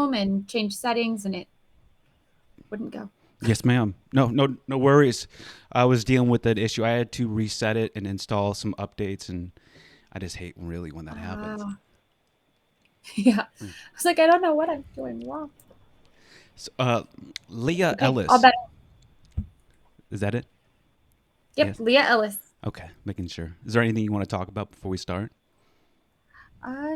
home and change settings, and it wouldn't go. Yes, ma'am. No worries. I was dealing with that issue. I had to reset it and install some updates, and I just hate really when that happens. Uh, yeah. Mm. I was like, I don't know what I'm doing wrong. So, Leah Okay, all Ellis, better. is that it? Yep, Yes. Leah Ellis. Okay, making sure. Is there anything you want to talk about before we start?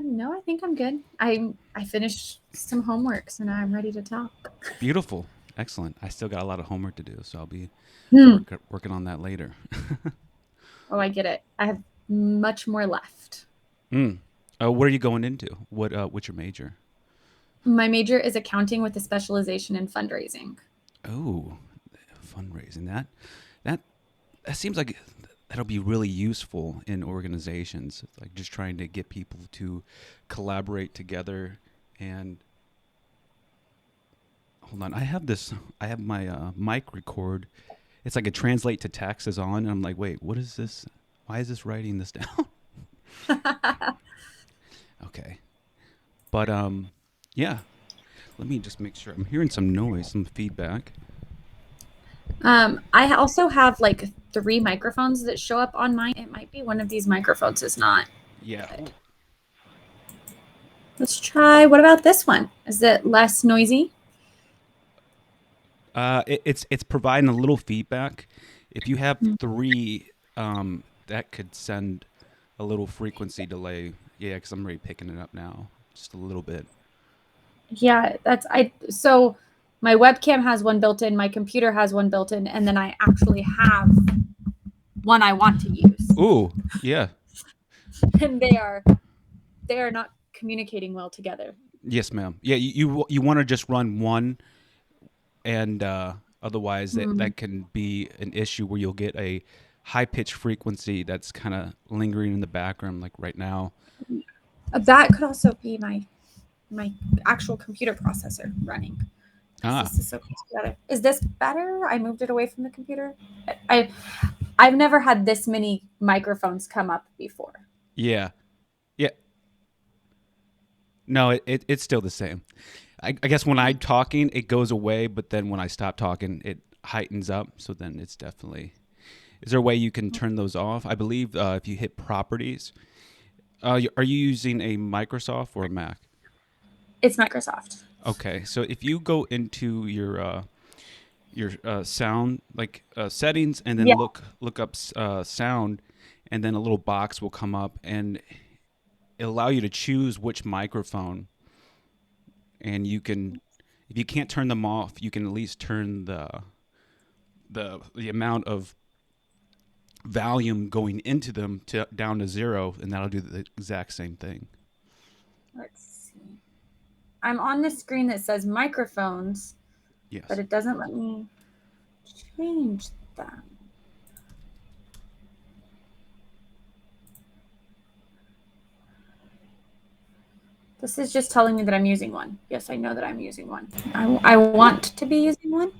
No, I think I'm good. I finished some homework, so now I'm ready to talk. Beautiful. Excellent. I still got a lot of homework to do, so I'll be Hmm. working on that later. Oh, I get it. I have much more left. Mm. What are you going into? What's your major? My major is accounting with a specialization in fundraising. Oh, fundraising. That that seems like that'll be really useful in organizations, like just trying to get people to collaborate together. And hold on, I have my mic record. It's like a translate to text is on, and I'm like, wait, what is this? Why is this writing this down? Okay, but yeah. Let me just make sure. I'm hearing some noise, some feedback. I also have like three microphones that show up on mine. It might be one of these microphones is not Yeah. good. Let's try. What about this one? Is it less noisy? It's providing a little feedback. If you have three, that could send a little frequency delay. Yeah, because I'm already picking it up now, just a little bit. Yeah, that's I. So my webcam has one built in, my computer has one built in, and then I actually have one I want to use, Ooh, yeah, and they are not communicating well together. yes, ma'am. Yeah, you want to just run one, and otherwise Hmm. that can be an issue where you'll get a high pitched frequency that's kind of lingering in the background, like right now. That could also be my actual computer processor running because Ah, this is so close together. Is this better? I moved it away from the computer. I I've never had this many microphones come up before. yeah, yeah. No, it's still the same. I guess when I'm talking, it goes away, but then when I stop talking, it heightens up. So then it's definitely. Is there a way you can turn those off? I believe if you hit properties, are you using a Microsoft or a Mac? It's Microsoft. Okay, so if you go into your sound like settings and then Yeah. look up sound, and then a little box will come up and it'll allow you to choose which microphone, and you can if you can't turn them off, you can at least turn the amount of volume going into them down to zero, and that'll do the exact same thing. Let's see. I'm on the screen that says microphones, but Yes. it doesn't let me change them. This is just telling me that I'm using one. Yes, I know that I'm using one. I want to be using one.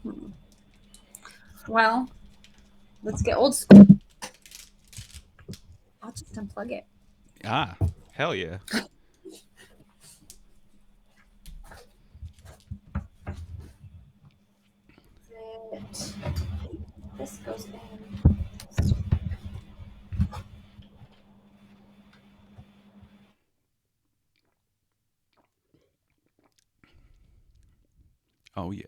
Hmm. Well, let's get old school. I'll just unplug it. Ah, hell yeah. This goes in. Oh yeah.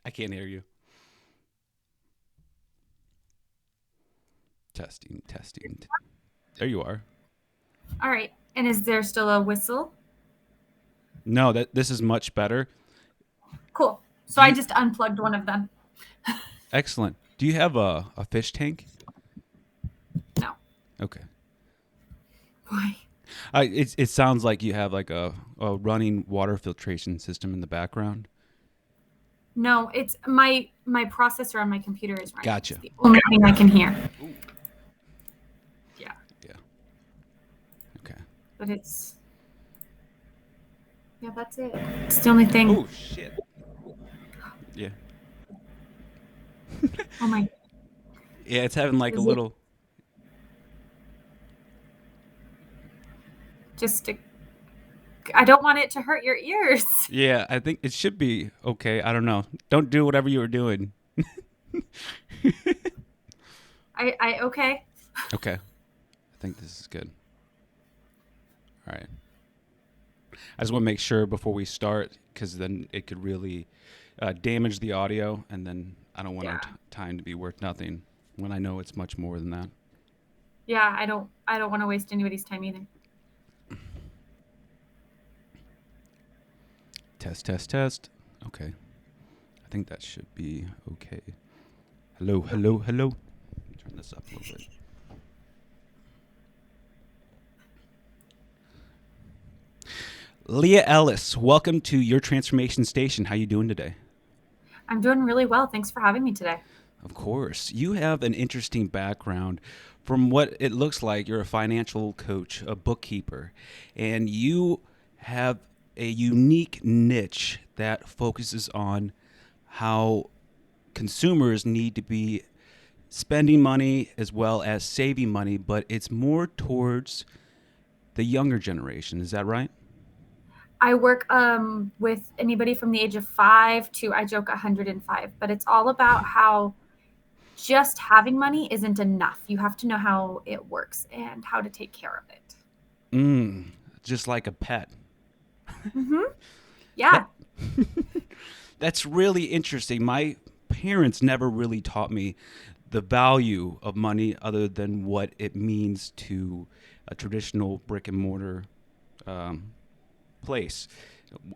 I can't hear you. Testing, testing. There you are. All right. And is there still a whistle? No, that this is much better. Cool. So Do I you just unplugged one of them. excellent? Do you have a fish tank? No. Okay. Why? It sounds like you have like a running water filtration system in the background. No, it's my processor on my computer is running. Gotcha. It's the only thing I can hear. Ooh. Yeah. Yeah. Okay. But that's it. It's the only thing. Oh shit. Yeah. Oh my. Yeah, it's having like a Is it little. just I don't want it to hurt your ears. Yeah, I think it should be okay. I don't know. Don't do whatever you were doing. I okay. Okay. I think this is good. All right. I just want to make sure before we start, because then it could really damage the audio, and then I don't want Yeah. our time to be worth nothing when I know it's much more than that. Yeah, I don't want to waste anybody's time either. Test, test, test. Okay. I think that should be okay. Hello, hello, hello. Turn this up a little bit. Leah Elis, welcome to Your Transformation Station. How you doing today? I'm doing really well. Thanks for having me today. Of course. You have an interesting background. From what it looks like, you're a financial coach, a bookkeeper, and you have a unique niche that focuses on how consumers need to be spending money as well as saving money, but it's more towards the younger generation. Is that right? I work with anybody from the age of 5 to, I joke, 105, but it's all about how just having money isn't enough. You have to know how it works and how to take care of it. Just like a pet. Mm-hmm. That Yeah. that's really interesting. My parents never really taught me the value of money other than what it means to a traditional brick and mortar um, place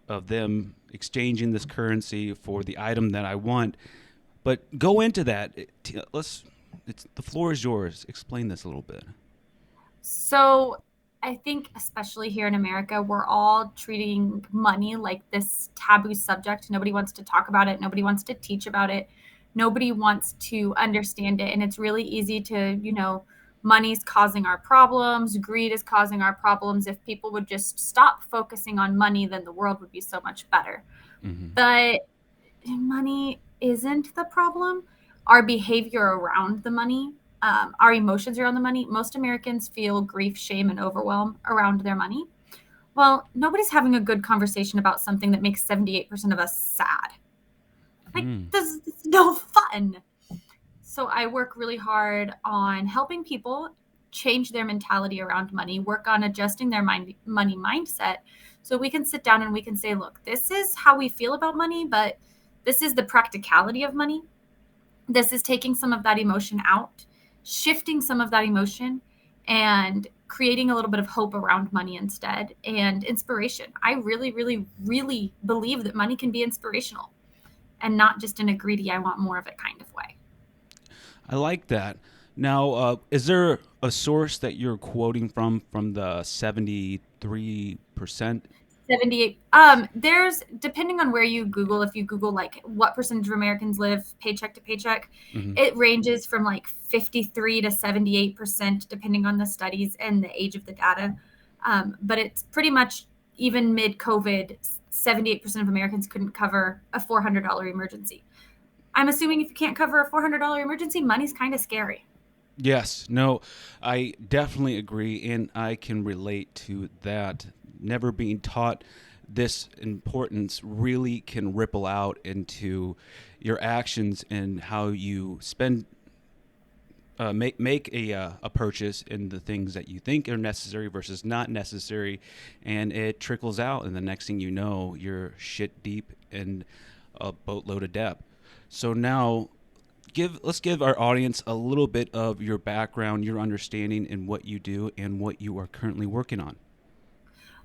of them exchanging this currency for the item that I want. But go into that. The floor is yours. Explain this a little bit. So I think, especially here in America, we're all treating money like this taboo subject. Nobody wants to talk about it. Nobody wants to teach about it. Nobody wants to understand it. And it's really easy to, money's causing our problems. Greed is causing our problems. If people would just stop focusing on money, then the world would be so much better. Mm-hmm. But money isn't the problem. Our behavior around the money, our emotions around the money. Most Americans feel grief, shame, and overwhelm around their money. Well, nobody's having a good conversation about something that makes 78% of us sad. Like, this is no fun. So I work really hard on helping people change their mentality around money, work on adjusting their money mindset. So we can sit down and we can say, look, this is how we feel about money, but this is the practicality of money. This is taking some of that emotion out, shifting some of that emotion, and creating a little bit of hope around money instead, and inspiration. I really, really, really believe that money can be inspirational and not just in a greedy, I want more of it kind of way. I like that. Now, is there a source that you're quoting from the 73%? 78. There's, depending on where you Google, if you Google like what percentage of Americans live paycheck to paycheck, Mm-hmm. it ranges from like 53 to 78%, depending on the studies and the age of the data. But it's pretty much, even mid COVID, 78% of Americans couldn't cover a $400 emergency. I'm assuming if you can't cover a $400 emergency, money's kind of scary. Yes, no, I definitely agree, and I can relate to that. Never being taught this importance really can ripple out into your actions and how you spend, make a purchase in the things that you think are necessary versus not necessary, and it trickles out, and the next thing you know, you're shit deep in a boatload of debt. So now let's give our audience a little bit of your background, your understanding in what you do and what you are currently working on.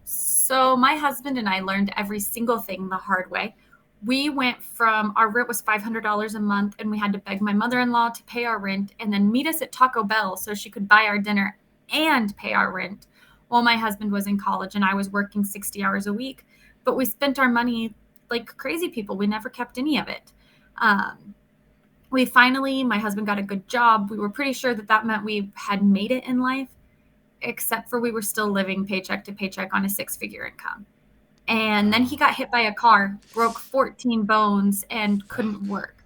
So my husband and I learned every single thing the hard way. We went from, our rent was $500 a month, and we had to beg my mother-in-law to pay our rent and then meet us at Taco Bell so she could buy our dinner and pay our rent while my husband was in college and I was working 60 hours a week. But we spent our money like crazy people. We never kept any of it. My husband got a good job. We were pretty sure that that meant we had made it in life, except for we were still living paycheck to paycheck on a 6-figure income. And then he Wow. got hit by a car, broke 14 bones, and couldn't Fuck. work.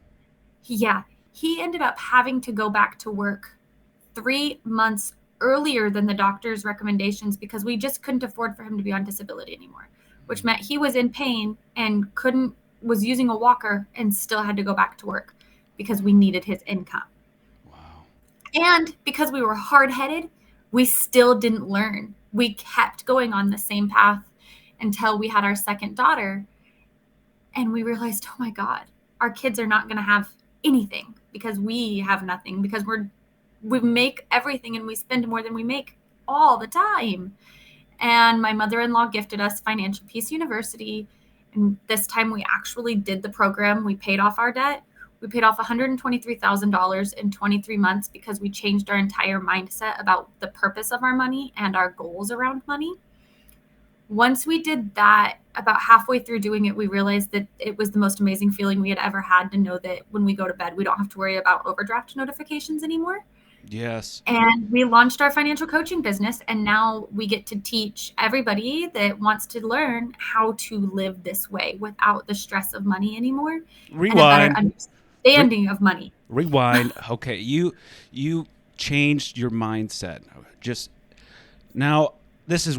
Yeah, he ended up having to go back to work 3 months earlier than the doctor's recommendations because we just couldn't afford for him to be on disability anymore, which meant he was in pain and was using a walker and still had to go back to work because we needed his income. Wow. And because we were hard headed, we still didn't learn. We kept going on the same path until we had our second daughter. And we realized, oh my God, our kids are not going to have anything because we have nothing, because we make everything and we spend more than we make all the time. And my mother-in-law gifted us Financial Peace University. And this time we actually did the program. We paid off our debt. We paid off $123,000 in 23 months because we changed our entire mindset about the purpose of our money and our goals around money. Once we did that, about halfway through doing it, we realized that it was the most amazing feeling we had ever had to know that when we go to bed, we don't have to worry about overdraft notifications anymore. Yes. And we launched our financial coaching business. And now we get to teach everybody that wants to learn how to live this way without the stress of money anymore and a better Rewind. Re- understanding of money. Rewind. Okay, you changed your mindset. Just now, this is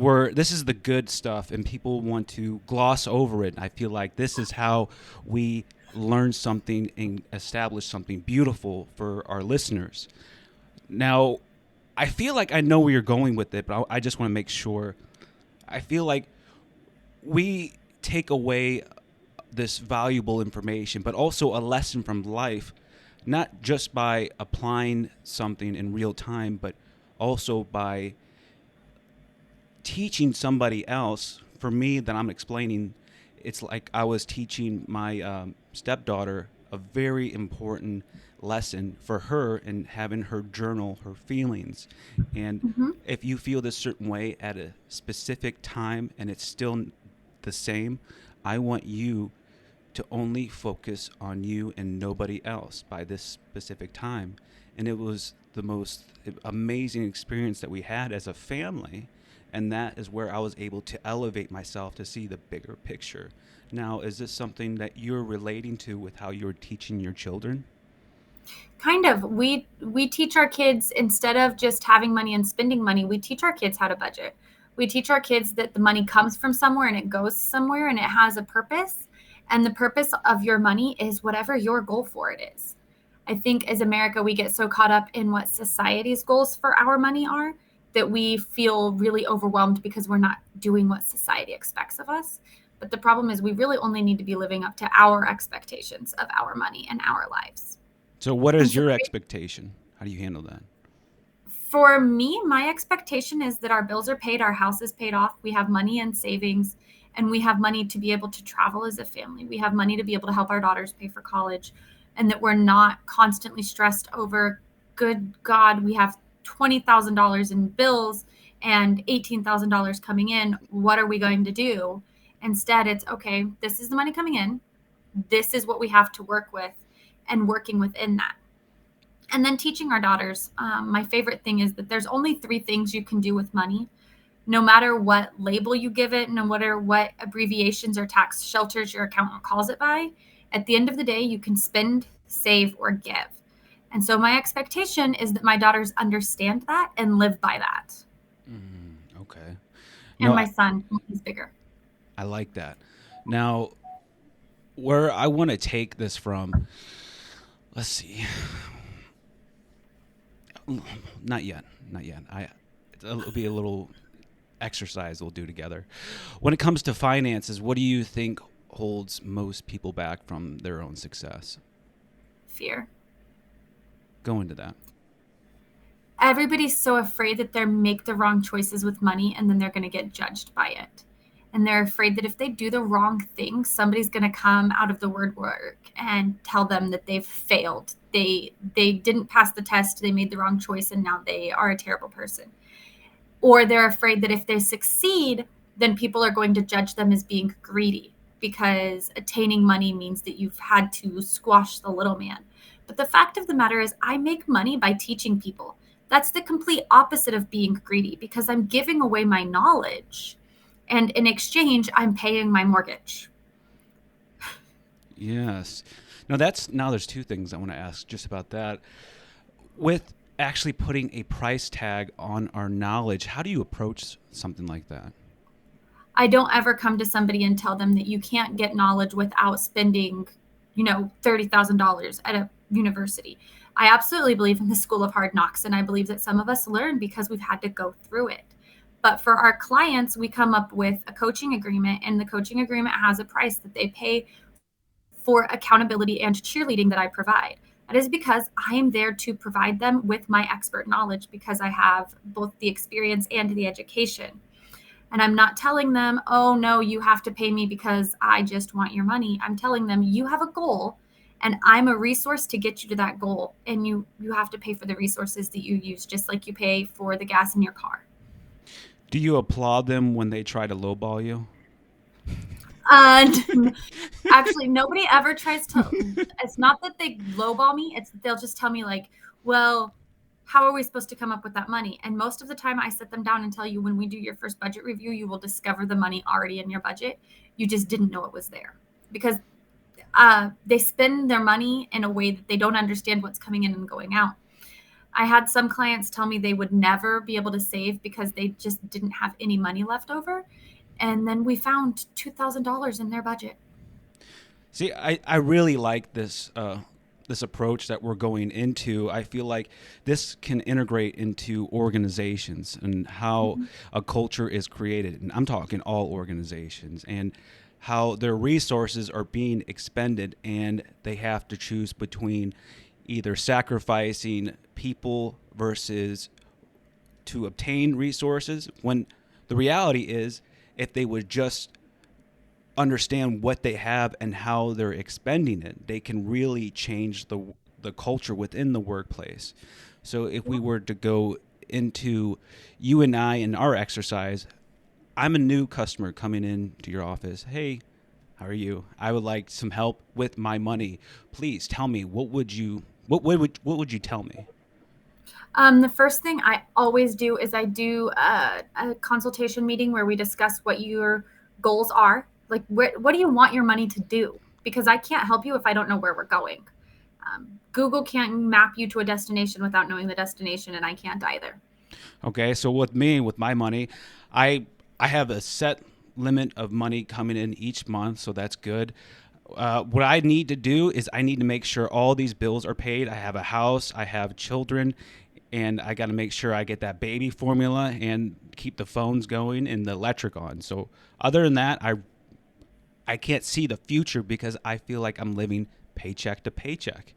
the good stuff, and people want to gloss over it. I feel like this is how we learn something and establish something beautiful for our listeners. Now, I feel like I know where you're going with it, but I just want to make sure. I feel like we take away this valuable information, but also a lesson from life, not just by applying something in real time, but also by teaching somebody else. For me, that I'm explaining, it's like I was teaching my stepdaughter a very important lesson for her and having her journal her feelings. And Mm-hmm. if you feel this certain way at a specific time and it's still the same, I want you to only focus on you and nobody else by this specific time. And it was the most amazing experience that we had as a family. And that is where I was able to elevate myself to see the bigger picture. Now, is this something that you're relating to with how you're teaching your children? Kind of. We teach our kids, instead of just having money and spending money, we teach our kids how to budget. We teach our kids that the money comes from somewhere and it goes somewhere and it has a purpose. And the purpose of your money is whatever your goal for it is. I think as America, we get so caught up in what society's goals for our money are that we feel really overwhelmed because we're not doing what society expects of us. But the problem is we really only need to be living up to our expectations of our money and our lives. So, what And is so your expectation? How do you handle that? for me, my expectation is that our bills are paid, our house is paid off, we have money in savings, and we have money to be able to travel as a family. We have money to be able to help our daughters pay for college, and that we're not constantly stressed over, good God, we have $20,000 in bills and $18,000 coming in. What are we going to do? Instead, it's okay, this is the money coming in, this is what we have to work with, and working within that. And then teaching our daughters, my favorite thing is that there's only 3 things you can do with money, no matter what label you give it, no matter what abbreviations or tax shelters your accountant calls it by. At the end of the day, you can spend, save, or give. And so my expectation is that my daughters understand that and live by that. Okay. And No, my son, he's bigger. I like that. Now, where I want to take this from, let's see. Not yet. Not yet. It'll be a little exercise we'll do together. When it comes to finances, what do you think holds most people back from their own success? Fear. Go into that. Everybody's so afraid that they make the wrong choices with money and then they're going to get judged by it. And they're afraid that if they do the wrong thing, somebody's going to come out of the word work and tell them that they've failed. They didn't pass the test, they made the wrong choice, and now they are a terrible person. Or they're afraid that if they succeed, then people are going to judge them as being greedy. because attaining money means that you've had to squash the little man. But the fact of the matter is, I make money by teaching people. That's the complete opposite of being greedy because I'm giving away my knowledge. And in exchange, I'm paying my mortgage. Yes. Now there's two things I want to ask just about that. With actually putting a price tag on our knowledge, how do you approach something like that? I don't ever come to somebody and tell them that you can't get knowledge without spending, $30,000 at a university. I absolutely believe in the school of hard knocks, and I believe that some of us learn because we've had to go through it. But for our clients, we come up with a coaching agreement, and the coaching agreement has a price that they pay for accountability and cheerleading that I provide. That is because I am there to provide them with my expert knowledge because I have both the experience and the education. And I'm not telling them, oh, no, you have to pay me because I just want your money. I'm telling them you have a goal and I'm a resource to get you to that goal. And you have to pay for the resources that you use, just like you pay for the gas in your car. Do you applaud them when they try to lowball you? And actually, nobody ever tries to. It's not that they lowball me. It's that they'll just tell me like, well, how are we supposed to come up with that money? And most of the time, I sit them down and tell you, when we do your first budget review, you will discover the money already in your budget. You just didn't know it was there because they spend their money in a way that they don't understand what's coming in and going out. I had some clients tell me they would never be able to save because they just didn't have any money left over. And then we found $2,000 in their budget. See, I really like this approach that we're going into. I feel like this can integrate into organizations and how Mm-hmm. a culture is created. And I'm talking all organizations and how their resources are being expended and they have to choose between either sacrificing people versus to obtain resources when the reality is if they would just understand what they have and how they're expending it, they can really change the culture within the workplace. So if we were to go into you and I in our exercise, I'm a new customer coming into your office. Hey, how are you? I would like some help with my money. Please tell me what would you tell me? The first thing I always do is I do a consultation meeting where we discuss what your goals are. Like, what do you want your money to do? Because I can't help you if I don't know where we're going. Google can't map you to a destination without knowing the destination, and I can't either. Okay, so with me, with my money, I have a set limit of money coming in each month, so that's good. What I need to do is I need to make sure all these bills are paid. I have a house, I have children, and I got to make sure I get that baby formula and keep the phones going and the electric on. So other than that, I can't see the future because I feel like I'm living paycheck to paycheck.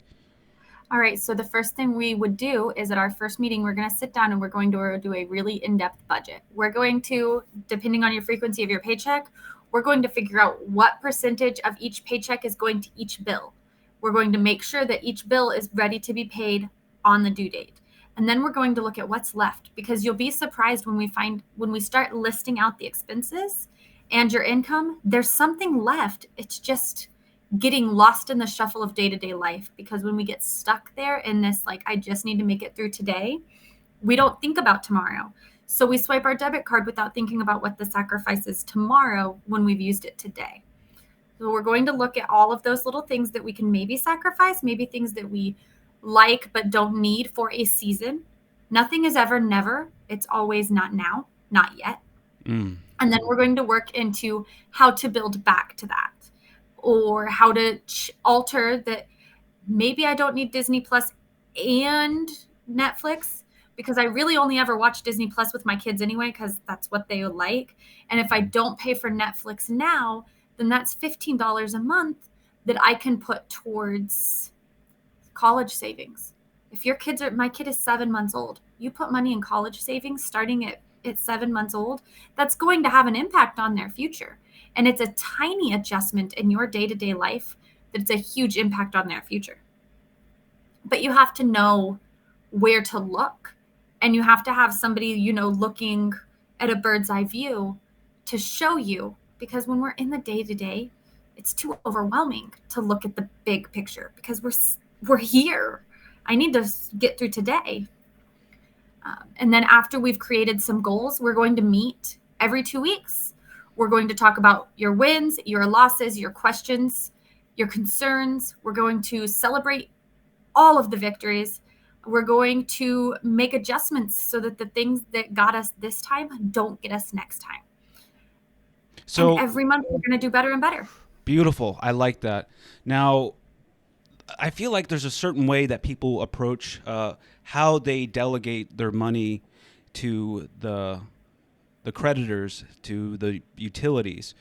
All right, so the first thing we would do is at our first meeting, we're going to sit down and we're going to do a really in depth budget. We're going to, depending on your frequency of your paycheck, we're going to figure out what percentage of each paycheck is going to each bill. We're going to make sure that each bill is ready to be paid on the due date. And then we're going to look at what's left because you'll be surprised when we start listing out the expenses and your income, there's something left. It's just getting lost in the shuffle of day-to-day life because when we get stuck there in this like I just need to make it through today, we don't think about tomorrow. So we swipe our debit card without thinking about what the sacrifice is tomorrow when we've used it today. So we're going to look at all of those little things that we can maybe sacrifice, maybe things that we like but don't need for a season. Nothing is ever never. It's always not now, not yet. Mm. And then we're going to work into how to build back to that or how to alter that. Maybe I don't need Disney Plus and Netflix because I really only ever watch Disney Plus with my kids anyway because that's what they like. And if I don't pay for Netflix now, then that's $15 a month that I can put towards college savings. If my kid is 7 months old, you put money in college savings starting at 7 months old, that's going to have an impact on their future. And it's a tiny adjustment in your day to day life that's a huge impact on their future. But you have to know where to look and you have to have somebody, looking at a bird's eye view to show you because when we're in the day to day, it's too overwhelming to look at the big picture because we're here. I need to get through today. And then after we've created some goals, we're going to meet every 2 weeks. We're going to talk about your wins, your losses, your questions, your concerns. We're going to celebrate all of the victories. We're going to make adjustments so that the things that got us this time don't get us next time. And So every month we're going to do better and better. beautiful. I like that. Now, I feel like there's a certain way that people approach how they delegate their money to the creditors, to the utilities.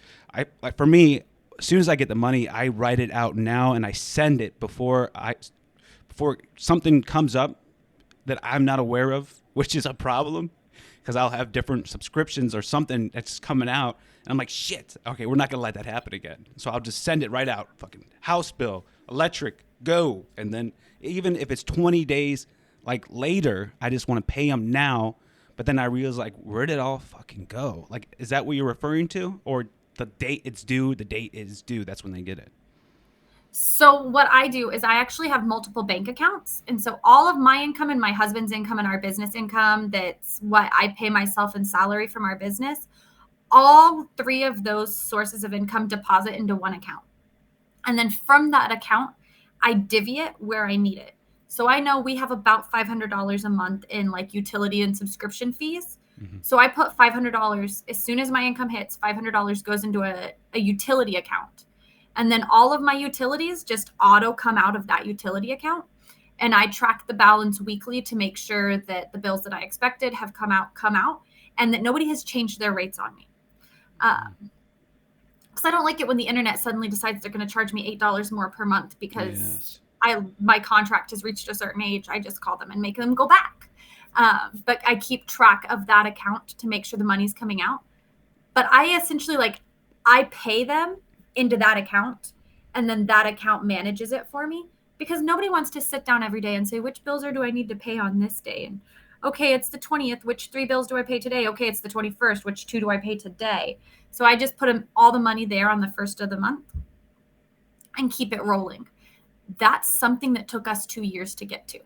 For me, as soon as I get the money, I write it out now and I send it before something comes up that I'm not aware of, which is a problem because I'll have different subscriptions or something that's coming out. And I'm like, shit, okay, we're not going to let that happen again. So I'll just send it right out. Fucking house bill, electric, go. And then even if it's 20 days like later, I just want to pay them now. But then I realize, like, where did it all fucking go? Like, is that what you're referring to? Or the date it's due, the date is due, that's when they get it? So what I do is I actually have multiple bank accounts. And so all of my income and my husband's income and our business income, that's what I pay myself in salary from our business, all three of those sources of income deposit into one account. And then from that account, I divvy it where I need it. So I know we have about $500 a month in like utility and subscription fees. Mm-hmm. So I put $500 as soon as my income hits, $500 goes into a utility account. And then all of my utilities just auto come out of that utility account. And I track the balance weekly to make sure that the bills that I expected have come out, and that nobody has changed their rates on me. Because I don't like it when the internet suddenly decides they're going to charge me $8 more per month because my contract has reached a certain age. I just call them and make them go back. But I keep track of that account to make sure the money's coming out. But I essentially I pay them into that account, and then that account manages it for me, because nobody wants to sit down every day and say, which bills do I need to pay on this day? And okay, it's the 20th. Which 3 bills do I pay today? Okay, it's the 21st. Which 2 do I pay today? So I just put all the money there on the first of the month and keep it rolling. That's something that took us 2 years to get to.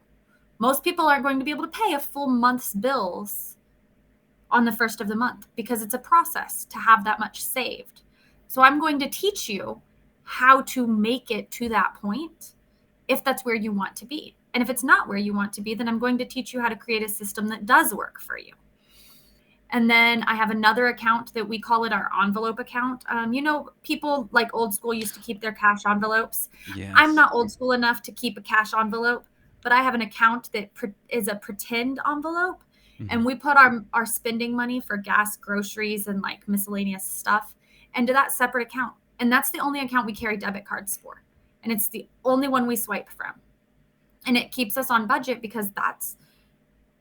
Most people aren't going to be able to pay a full month's bills on the first of the month because it's a process to have that much saved. So I'm going to teach you how to make it to that point if that's where you want to be. And if it's not where you want to be, then I'm going to teach you how to create a system that does work for you. And then I have another account that we call it our envelope account. People like old school used to keep their cash envelopes. Yes. I'm not old school enough to keep a cash envelope, but I have an account that is a pretend envelope. Mm-hmm. And we put our spending money for gas, groceries, and like miscellaneous stuff into that separate account. And that's the only account we carry debit cards for. And it's the only one we swipe from. And it keeps us on budget because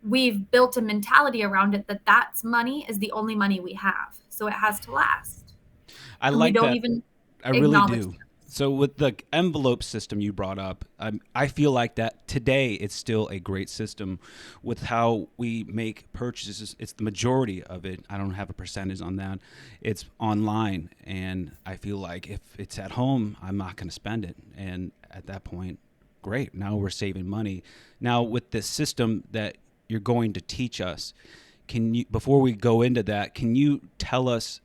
we've built a mentality around it that's money is the only money we have. So it has to last. I like that. I really do. So with the envelope system you brought up, I feel like that today it's still a great system with how we make purchases. It's the majority of it. I don't have a percentage on that. It's online. And I feel like if it's at home, I'm not going to spend it. And at that point, great. Now we're saving money. Now with the system that you're going to teach us, before we go into that, can you tell us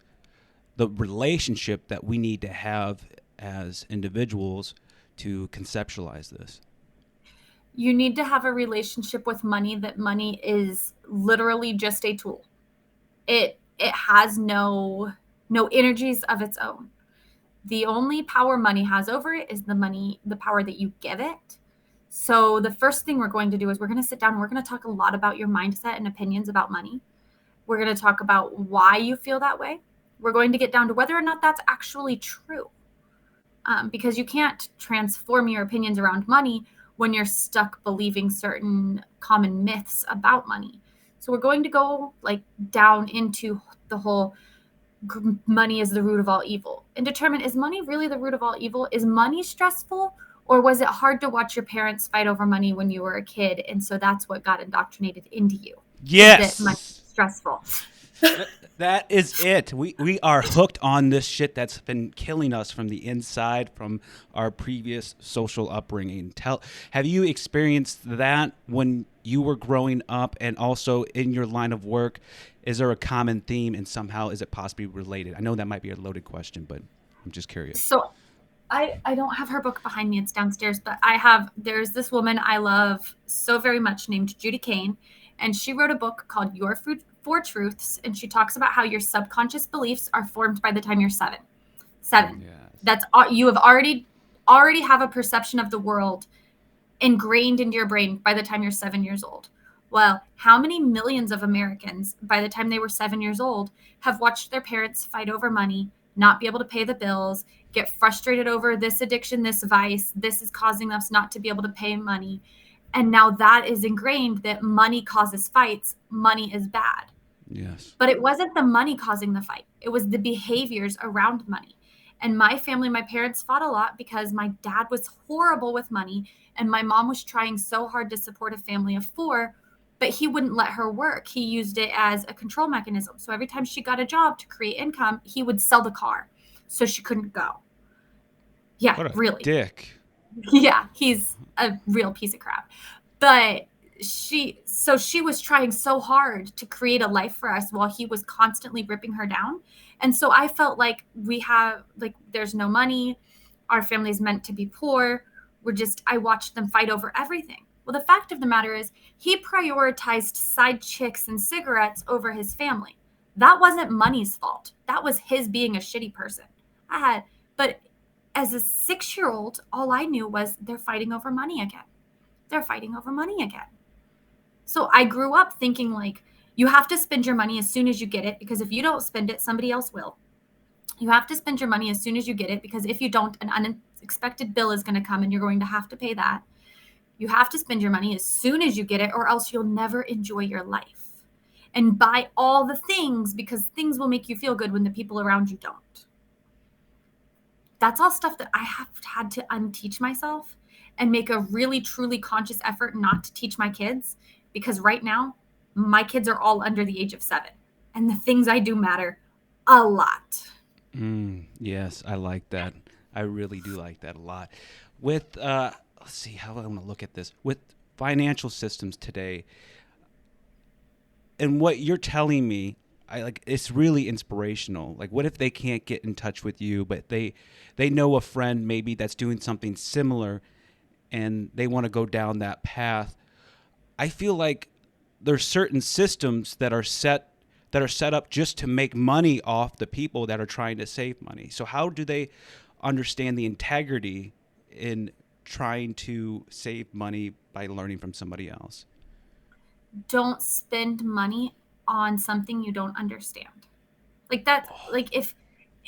the relationship that we need to have as individuals to conceptualize this? You need to have a relationship with money that money is literally just a tool. It has no energies of its own. The only power money has over it is the power that you give it. So the first thing we're going to do is we're going to sit down and we're going to talk a lot about your mindset and opinions about money. We're going to talk about why you feel that way. We're going to get down to whether or not that's actually true. Because you can't transform your opinions around money when you're stuck believing certain common myths about money. So we're going to go down into the whole money is the root of all evil and determine, is money really the root of all evil? Is money stressful? Or was it hard to watch your parents fight over money when you were a kid? And so that's what got indoctrinated into you. Yes. That money's stressful. That is it. We are hooked on this shit that's been killing us from the inside, from our previous social upbringing. Have you experienced that when you were growing up, and also in your line of work? Is there a common theme, and somehow is it possibly related? I know that might be a loaded question, but I'm just curious. So I don't have her book behind me. It's downstairs, but there's this woman I love so very much named Judy Kane, and she wrote a book called Four Truths, and she talks about how your subconscious beliefs are formed by the time you're seven. Seven. Yes. That's all you have already have a perception of the world ingrained into your brain by the time you're 7 years old. Well, how many millions of Americans, by the time they were 7 years old, have watched their parents fight over money, not be able to pay the bills, get frustrated over this addiction, this vice, this is causing us not to be able to pay money. And now that is ingrained that money causes fights, money is bad. Yes. But it wasn't the money causing the fight, it was the behaviors around money. And my family, my parents fought a lot because my dad was horrible with money and my mom was trying so hard to support a family of four, but he wouldn't let her work. He used it as a control mechanism. So every time she got a job to create income, he would sell the car so she couldn't go. Yeah, What a really. dick. Yeah, he's a real piece of crap. But she was trying so hard to create a life for us while he was constantly ripping her down. And so I felt like there's no money, our family's meant to be poor. I watched them fight over everything. Well, the fact of the matter is he prioritized side chicks and cigarettes over his family. That wasn't money's fault. That was his being a shitty person. But as a 6 year old, all I knew was they're fighting over money again. They're fighting over money again. So I grew up thinking like, you have to spend your money as soon as you get it, because if you don't spend it, somebody else will. You have to spend your money as soon as you get it, because if you don't, an unexpected bill is going to come and you're going to have to pay that. You have to spend your money as soon as you get it, or else you'll never enjoy your life. And buy all the things, because things will make you feel good when the people around you don't. That's all stuff that I have had to unteach myself and make a really, truly conscious effort not to teach my kids, because right now, my kids are all under the age of 7. And the things I do matter a lot. Yes, I like that. I really do like that a lot. With let's see how I want to look at this. With financial systems today, and what you're telling me, I like it's really inspirational. Like, what if they can't get in touch with you, but they know a friend maybe that's doing something similar, and they want to go down that path. I feel like there's certain systems that are set up just to make money off the people that are trying to save money. So how do they understand the integrity in trying to save money by learning from somebody else? Don't spend money on something you don't understand. Like that, like if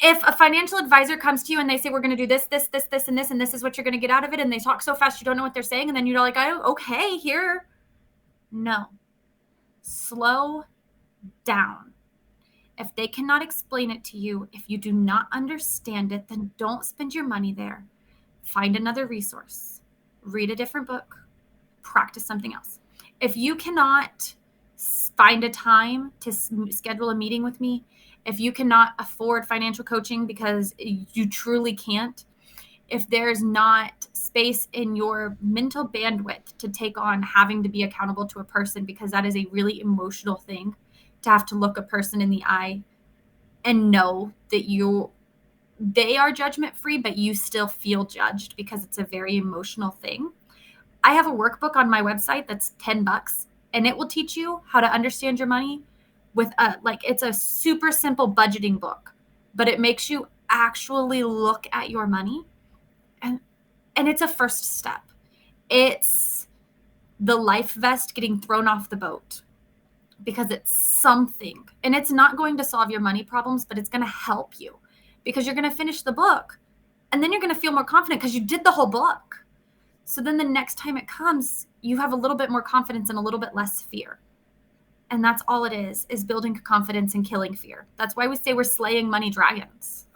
a financial advisor comes to you and they say, we're going to do this, and this is what you're going to get out of it, and they talk so fast you don't know what they're saying, and then you're like, oh, okay, here. No. Slow down. If they cannot explain it to you, if you do not understand it, then don't spend your money there. Find another resource. Read a different book. Practice something else. If you cannot find a time to schedule a meeting with me, if you cannot afford financial coaching because you truly can't, if there's not space in your mental bandwidth to take on having to be accountable to a person, because that is a really emotional thing, to have to look a person in the eye and know that they are judgment free, but you still feel judged because it's a very emotional thing. I have a workbook on my website that's $10, and it will teach you how to understand your money it's a super simple budgeting book, but it makes you actually look at your money, and it's a first step. It's the life vest getting thrown off the boat, because it's something, and it's not going to solve your money problems, but it's going to help you, because you're going to finish the book and then you're going to feel more confident because you did the whole book. So then the next time it comes, you have a little bit more confidence and a little bit less fear. And that's all it is building confidence and killing fear. That's why we say we're slaying money dragons.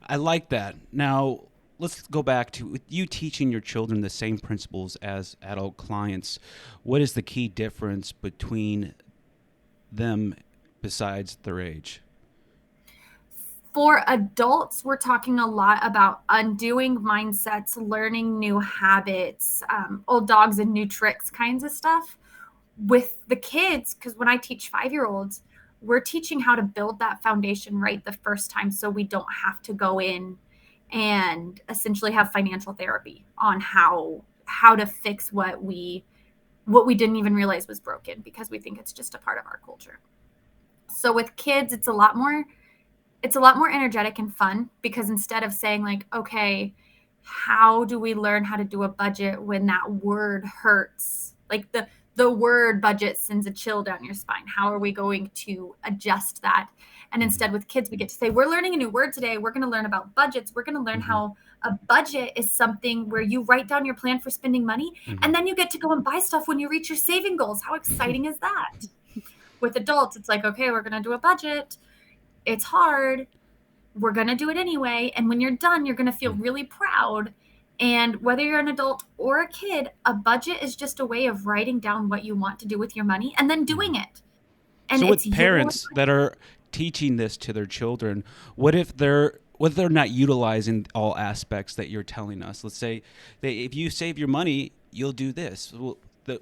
I like that. Now, let's go back to you teaching your children the same principles as adult clients. What is the key difference between them besides their age? For adults, we're talking a lot about undoing mindsets, learning new habits, old dogs and new tricks kinds of stuff. With the kids, because when I teach 5-year-olds, we're teaching how to build that foundation right the first time so we don't have to go in and essentially have financial therapy on how to fix what we didn't even realize was broken because we think it's just a part of our culture. So with kids, it's a lot more energetic and fun because instead of saying like, okay, how do we learn how to do a budget when that word hurts? Like the word budget sends a chill down your spine. How are we going to adjust that? And Mm-hmm. instead with kids, we get to say, we're learning a new word today. We're going to learn about budgets. We're going to learn Mm-hmm. how a budget is something where you write down your plan for spending money Mm-hmm. and then you get to go and buy stuff when you reach your saving goals. How exciting is that? With adults, it's like, okay, we're going to do a budget. It's hard. We're going to do it anyway. And when you're done, you're going to feel really proud. And whether you're an adult or a kid, a budget is just a way of writing down what you want to do with your money and then Mm-hmm. doing it. And So it's with your parents that are teaching this to their children, what if they're not utilizing all aspects that you're telling us? Let's say if you save your money, you'll do this. Well,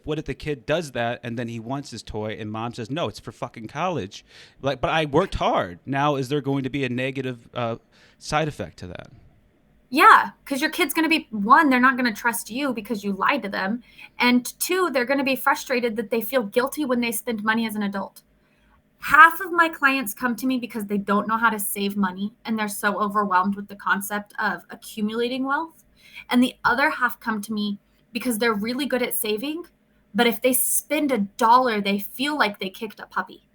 what if the kid does that and then he wants his toy and mom says no, it's for fucking college, like, but I worked hard. Now is there going to be a negative side effect to that? yeah, because your kid's going to be one, they're not going to trust you because you lied to them. And two, they're going to be frustrated that they feel guilty when they spend money as an adult. Half of my clients come to me because they don't know how to save money and they're so overwhelmed with the concept of accumulating wealth. And the other half come to me because they're really good at saving, but if they spend $1, they feel like they kicked a puppy.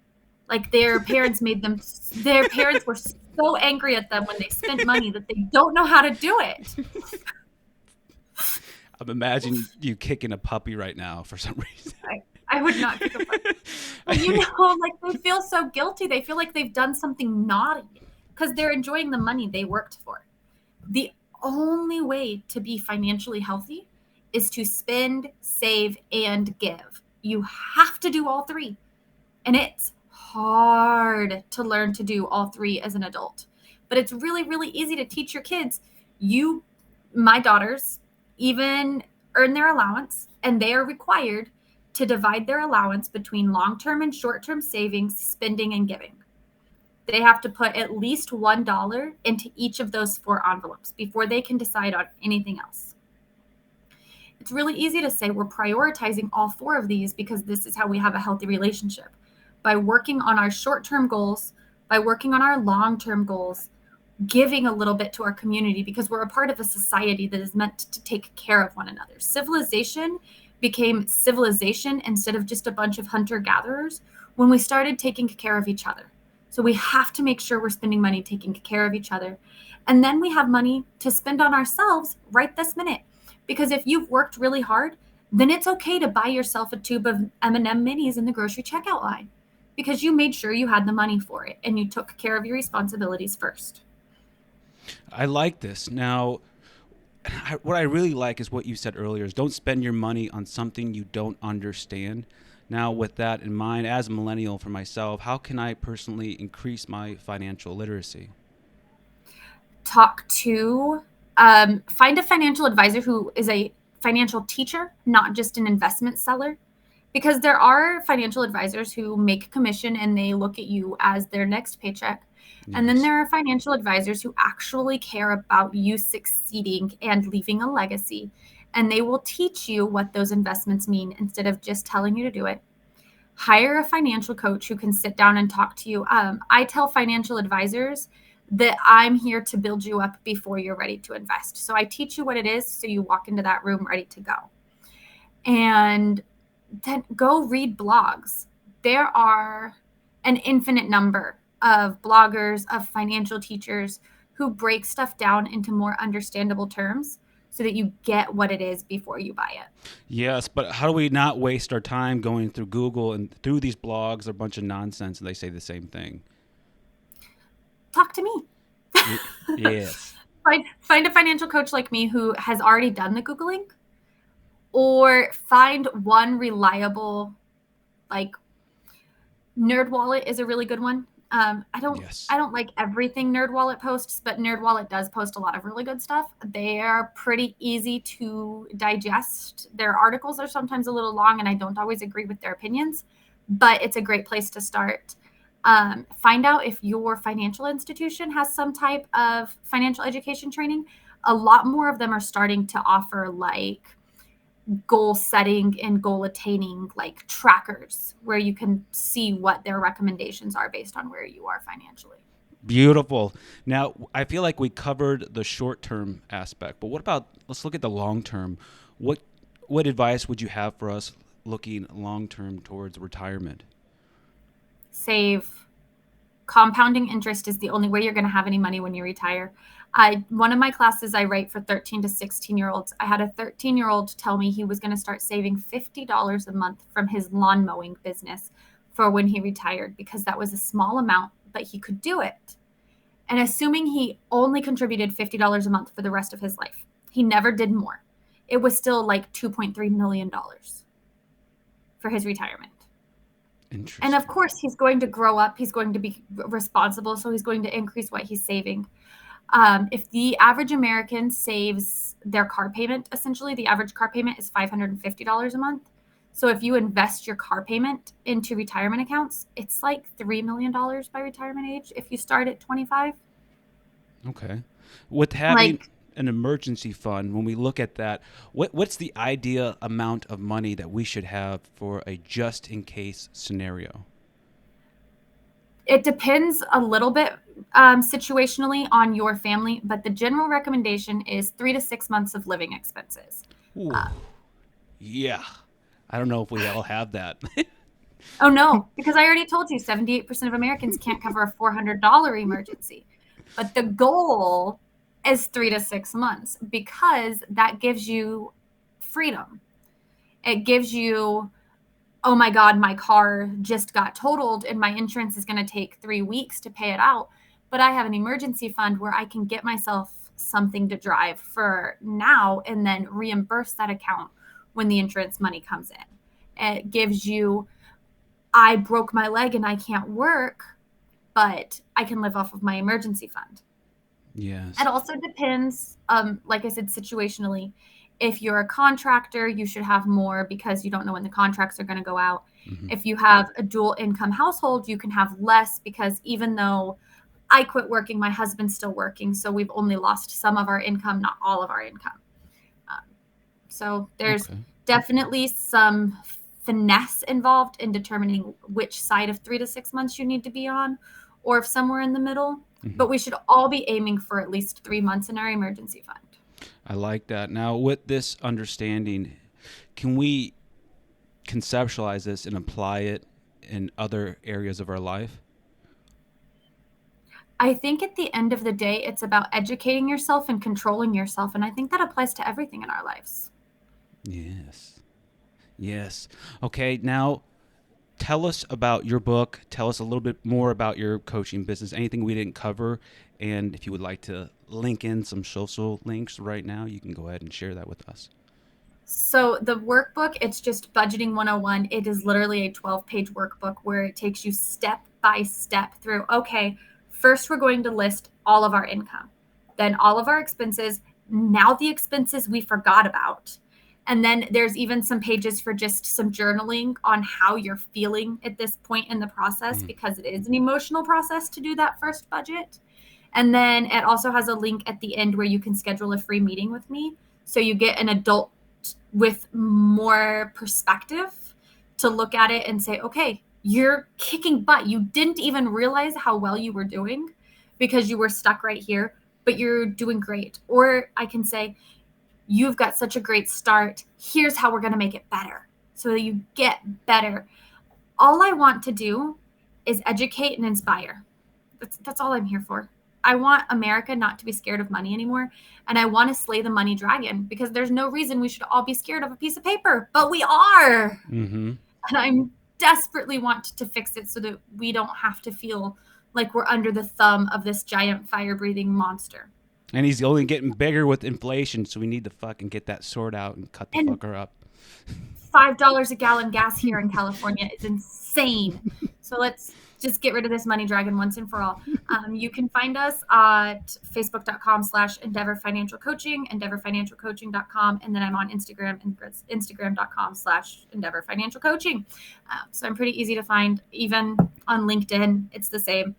Like their parents were so angry at them when they spent money that they don't know how to do it. I'm imagining you kicking a puppy right now for some reason. I would not kick a puppy. But like they feel so guilty. They feel like they've done something naughty because they're enjoying the money they worked for. The only way to be financially healthy is to spend, save, and give. You have to do all three. And it's hard to learn to do all three as an adult. But it's really, really easy to teach your kids. My daughters, even earn their allowance, and they are required to divide their allowance between long-term and short-term savings, spending, and giving. They have to put at least $1 into each of those 4 envelopes before they can decide on anything else. It's really easy to say we're prioritizing all 4 of these because this is how we have a healthy relationship. By working on our short-term goals, by working on our long-term goals, giving a little bit to our community because we're a part of a society that is meant to take care of one another. Civilization became civilization instead of just a bunch of hunter-gatherers when we started taking care of each other. So we have to make sure we're spending money taking care of each other. And then we have money to spend on ourselves right this minute. Because if you've worked really hard, then it's okay to buy yourself a tube of M&M minis in the grocery checkout line because you made sure you had the money for it and you took care of your responsibilities first. I like this. Now, what I really like is what you said earlier is don't spend your money on something you don't understand. Now, with that in mind, as a millennial for myself, how can I personally increase my financial literacy? Find a financial advisor who is a financial teacher, not just an investment seller. Because there are financial advisors who make commission and they look at you as their next paycheck. And then Yes. there are financial advisors who actually care about you succeeding and leaving a legacy. And they will teach you what those investments mean instead of just telling you to do it. Hire a financial coach who can sit down and talk to you. I tell financial advisors that I'm here to build you up before you're ready to invest. So I teach you what it is so you walk into that room ready to go. And then go read blogs. There are an infinite number of bloggers, of financial teachers who break stuff down into more understandable terms so that you get what it is before you buy it. Yes, but how do we not waste our time going through Google and through these blogs? They're a bunch of nonsense and they say the same thing. Talk to me. Yes. Find a financial coach like me who has already done the Googling, or find one reliable, like NerdWallet is a really good one. I don't Yes. I don't like everything NerdWallet posts, but NerdWallet does post a lot of really good stuff. They are pretty easy to digest. Their articles are sometimes a little long, and I don't always agree with their opinions, but it's a great place to start. Find out if your financial institution has some type of financial education training. A lot more of them are starting to offer like goal setting and goal attaining like trackers where you can see what their recommendations are based on where you are financially. Beautiful. Now, I feel like we covered the short-term aspect, but what about let's look at the long term. What what advice would you have for us looking long term towards retirement? Save. Compounding interest is the only way you're going to have any money when you retire. One of my classes I write for 13 to 16-year-olds. I had a 13-year-old tell me he was going to start saving $50 a month from his lawn mowing business for when he retired because that was a small amount, but he could do it. And assuming he only contributed $50 a month for the rest of his life, he never did more. It was still like $2.3 million for his retirement. And of Interesting. course, he's going to grow up. He's going to be responsible. So he's going to increase what he's saving. If the average American saves their car payment, essentially, the average car payment is $550 a month. So if you invest your car payment into retirement accounts, it's like $3 million by retirement age if you start at 25. Okay. With having Like, an emergency fund, when we look at that, what's the ideal amount of money that we should have for a just in case scenario? it depends a little bit situationally on your family, but the general recommendation is 3 to 6 months of living expenses. Ooh, Uh, yeah. I don't know if we all have that. Oh no, because I already told you 78% of Americans can't cover a $400 emergency. But the goal is 3 to 6 months because that gives you freedom. It gives you, oh my God, my car just got totaled and my insurance is going to take 3 weeks to pay it out. But I have an emergency fund where I can get myself something to drive for now and then reimburse that account when the insurance money comes in. It gives you, I broke my leg and I can't work, but I can live off of my emergency fund. It Yes. also depends, like I said, situationally. If you're a contractor, you should have more because you don't know when the contracts are going to go out. Hmm. If you have a dual income household, you can have less because even though I quit working, my husband's still working. So we've only lost some of our income, not all of our income. Um, so there's Okay. definitely some finesse involved in determining which side of 3 to 6 months you need to be on, or if somewhere in the middle. Hmm. But we should all be aiming for at least 3 months in our emergency fund. I like that. Now, with this understanding, can we conceptualize this and apply it in other areas of our life? I think at the end of the day, it's about educating yourself and controlling yourself. And I think that applies to everything in our lives. Yes. Yes. Okay. Now, tell us about your book. Tell us a little bit more about your coaching business. Anything we didn't cover. And if you would like to link in some social links right now, you can go ahead and share that with us. So the workbook, it's just budgeting 101. It is literally a 12-page workbook where it takes you step by step through. Okay, first we're going to list all of our income, then all of our expenses, now the expenses we forgot about. And then there's even some pages for just some journaling on how you're feeling at this point in the process Mm. because it is an emotional process to do that first budget. And then it also has a link at the end where you can schedule a free meeting with me. So you get an adult with more perspective to look at it and say, okay, you're kicking butt. You didn't even realize how well you were doing because you were stuck right here, but you're doing great. Or I can say, you've got such a great start. Here's how we're going to make it better so that you get better. All I want to do is educate and inspire. That's all I'm here for. I want America not to be scared of money anymore. And I want to slay the money dragon because there's no reason we should all be scared of a piece of paper, but we are. Mm-hmm. And I desperately want to fix it so that we don't have to feel like we're under the thumb of this giant fire breathing monster. And he's only getting bigger with inflation, so we need to fucking get that sword out and cut the And fucker up. $5 a gallon gas here in California is insane. So let's just get rid of this money dragon once and for all. You can find us at facebook.com/Endeavor Financial Coaching, EndeavorFinancialCoaching.com, and then I'm on Instagram and Instagram.com/Endeavor Financial Coaching. So I'm pretty easy to find. Even on LinkedIn, it's the same.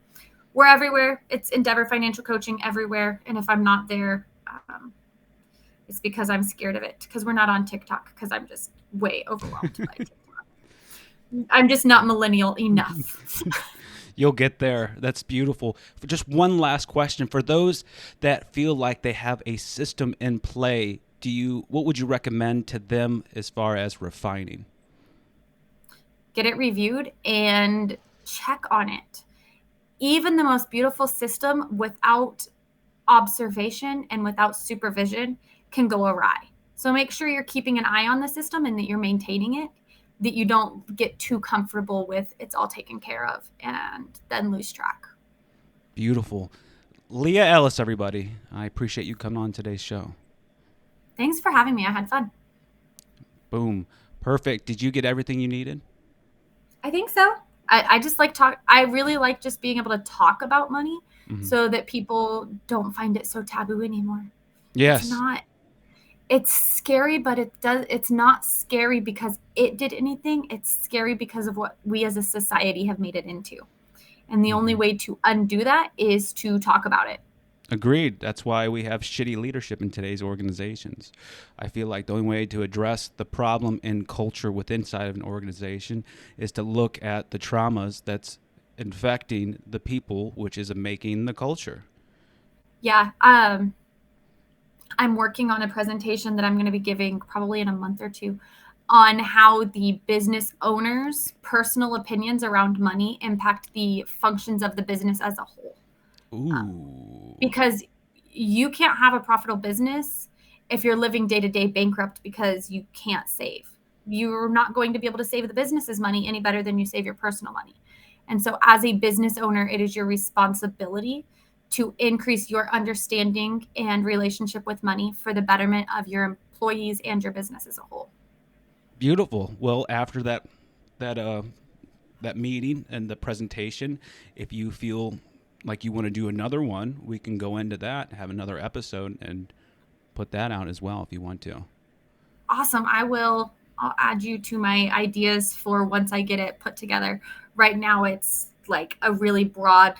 We're everywhere. It's Endeavor Financial Coaching everywhere. And if I'm not there, it's because I'm scared of it. Because we're not on TikTok. Because I'm just way overwhelmed by TikTok. I'm just not millennial enough. You'll get there. That's beautiful. Just one last question for those that feel like they have a system in play. What would you recommend to them as far as refining? Get it reviewed and check on it. Even the most beautiful system without observation and without supervision can go awry. So make sure you're keeping an eye on the system and that you're maintaining it, that you don't get too comfortable with it's all taken care of and then lose track. Beautiful. Leah Elis, everybody. I appreciate you coming on today's show. Thanks for having me. I had fun. Boom. Perfect. Did you get everything you needed? I think so. I just like talk. I really like just being able to talk about money so that people don't find it so taboo anymore. Yes. It's not. It's scary, but it's not scary because it did anything. It's scary because of what we as a society have made it into. And the only way to undo that is to talk about it. Agreed. That's why we have shitty leadership in today's organizations. I feel like the only way to address the problem in culture within inside of an organization is to look at the traumas that's infecting the people, which is making the culture. Yeah. I'm working on a presentation that I'm going to be giving probably in a month or two on how the business owner's personal opinions around money impact the functions of the business as a whole. Because you can't have a profitable business if you're living day-to-day bankrupt because you can't save. You're not going to be able to save the business's money any better than you save your personal money. And so as a business owner, it is your responsibility to increase your understanding and relationship with money for the betterment of your employees and your business as a whole. Beautiful. Well, after that meeting and the presentation, if you feel like you want to do another one, we can go into that, have another episode, and put that out as well if you want to. Awesome. I'll add you to my ideas for once I get it put together. Right now, it's like a really broad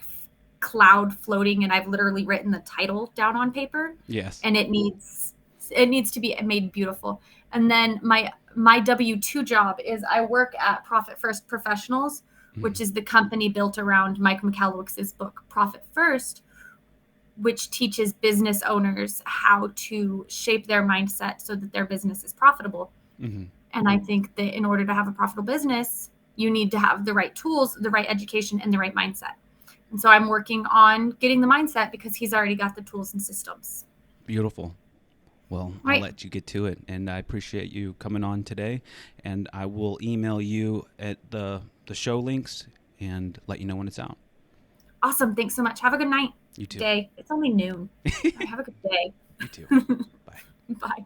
cloud floating, and I've literally written the title down on paper. Yes. And it needs to be made beautiful. And then my W-2 job is I work at Profit First Professionals, which is the company built around Mike McCallowix's book, Profit First, which teaches business owners how to shape their mindset so that their business is profitable. And I think that in order to have a profitable business, you need to have the right tools, the right education, and the right mindset. And so I'm working on getting the mindset because he's already got the tools and systems. Beautiful. Well, right. I'll let you get to it. And I appreciate you coming on today. And I will email you at the show links and let you know when it's out. Awesome. Thanks so much. Have a good night. You too. Day. It's only noon. Have a good day. You too. Bye. Bye.